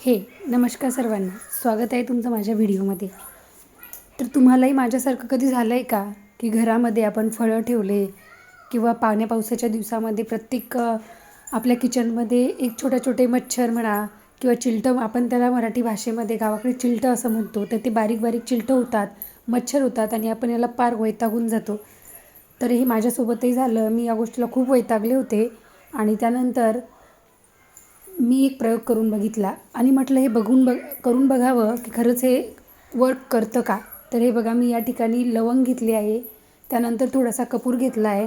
हे नमस्कार सर्वांना, स्वागत आहे तुमचं माझ्या व्हिडिओमध्ये. तर तुम्हालाही माझ्यासारखं कधी झालं आहे का की घरामध्ये आपण फळं ठेवले किंवा पावसाच्या दिवसामध्ये प्रत्येक आपल्या किचनमध्ये एक छोटे मच्छर म्हणा किंवा चिलटं, आपण त्याला मराठी भाषेमध्ये गावाकडे चिलटं असं म्हणतो, तर ते बारीक बारीक चिलटं होतात, मच्छर होतात आणि आपण याला पार वैतागून जातो. तर हे माझ्यासोबतही झालं. मी या गोष्टीला खूप वैतागले होते आणि त्यानंतर मी एक प्रयोग करून बघितला आणि म्हटलं हे करून बघावं की खरंच हे वर्क करतं का. तर हे बघा, मी या ठिकाणी लवंग घेतली आहे, त्यानंतर थोडासा कपूर घेतला आहे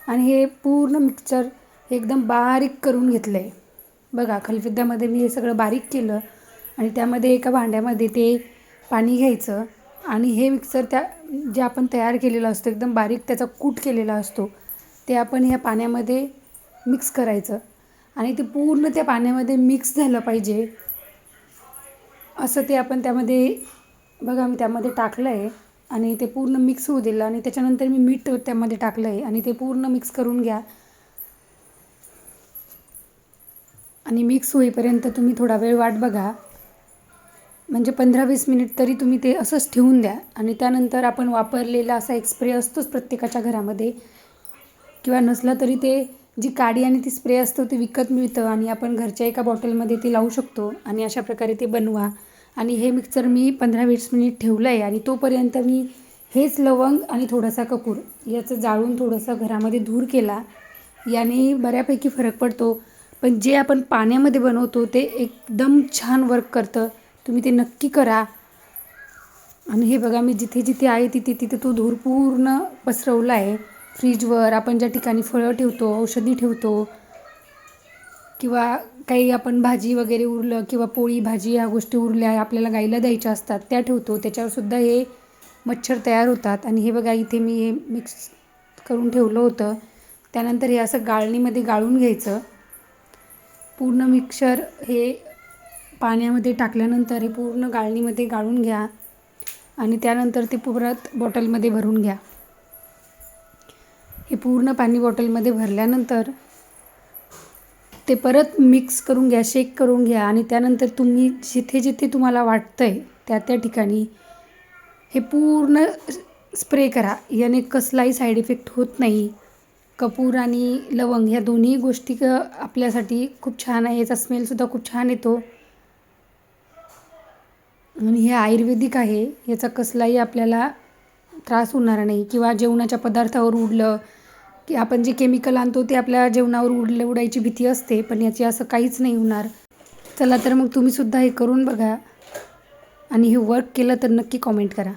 आणि हे पूर्ण मिक्सचर एकदम बारीक करून घेतलं आहे. बघा, खलबत्त्यामध्ये मी हे सगळं बारीक केलं आणि त्यामध्ये एका भांड्यामध्ये ते पाणी घ्यायचं आणि हे मिक्सर जे आपण तयार केलेलं असतं, एकदम बारीक त्याचा कूट केलेला असतो, ते आपण ह्या पाण्यामध्ये मिक्स करायचं आणि ते पूर्ण त्या पाण्यामध्ये मिक्स झालं पाहिजे असं ते आपण त्यामध्ये, बघा मी त्यामध्ये टाकलं आहे आणि ते पूर्ण मिक्स होऊ दिलं आणि त्याच्यानंतर मी मीठ त्यामध्ये टाकलं आहे आणि ते पूर्ण मिक्स करून घ्या. आणि मिक्स होईपर्यंत तुम्ही थोडा वेळ वाट बघा, म्हणजे 15-20 मिनिट तरी तुम्ही ते असंच ठेवून द्या. आणि त्यानंतर आपण वापरलेला असा एक स्प्रे असतोच प्रत्येकाच्या घरामध्ये, किंवा नसला तरी ते जी काडी आणि ती स्प्रे असतो ते विकत मिळतं आणि आपण घरच्या एका बॉटलमध्ये ते लावू शकतो आणि अशा प्रकारे ते बनवा. आणि हे मिक्सर मी 15-20 मिनिट ठेवलं आहे आणि तोपर्यंत मी हेच लवंग आणि थोडासा कपूर याचं जाळून थोडंसं घरामध्ये धूर केला. याने बऱ्यापैकी फरक पडतो. पण जे आपण पाण्यामध्ये बनवतो ते एकदम छान वर्क करतं. तुम्ही ते नक्की करा. आणि हे बघा, मी जिथे जिथे आहे तिथे तिथे तो धूर पूर्ण पसरवला आहे. फ्रीजवर आपण ज्या ठिकाणी फळं ठेवतो, औषधी ठेवतो, किंवा काही आपण भाजी वगैरे उरलं किंवा पोळी भाजी ह्या गोष्टी उरल्या आपल्याला गाईला द्यायच्या असतात त्या ठेवतो, त्याच्यावरसुद्धा हे मच्छर तयार होतात. आणि हे बघा, इथे मी हे मिक्स करून ठेवलं होतं. त्यानंतर हे असं गाळणीमध्ये गाळून घ्यायचं. पूर्ण मिक्सर हे पाण्यामध्ये टाकल्यानंतर हे पूर्ण गाळणीमध्ये गाळून घ्या आणि त्यानंतर ते परत बॉटलमध्ये भरून घ्या. हे पूर्ण पाणी बॉटलमध्ये भरल्यानंतर ते परत मिक्स करून घ्या, शेक करून घ्या आणि त्यानंतर तुम्ही जिथे जिथे तुम्हाला वाटतं आहे त्या ठिकाणी हे पूर्ण स्प्रे करा. याने कसलाही साईड इफेक्ट होत नाही. कपूर आणि लवंग ह्या दोन्ही गोष्टी आपल्यासाठी खूप छान आहे. याचा स्मेलसुद्धा खूप छान येतो आणि हे आयुर्वेदिक आहे. याचा कसलाही आपल्याला त्रास होणार नाही. किंवा जेवणाच्या पदार्थावर उडलं की आपण जे केमिकल आणतो ते आपल्या जेवणावर उडायची भीती असते, पण याची असं काहीच नाही होणार. चला तर मग तुम्हीसुद्धा हे करून बघा आणि हे वर्क केलं तर नक्की कॉमेंट करा.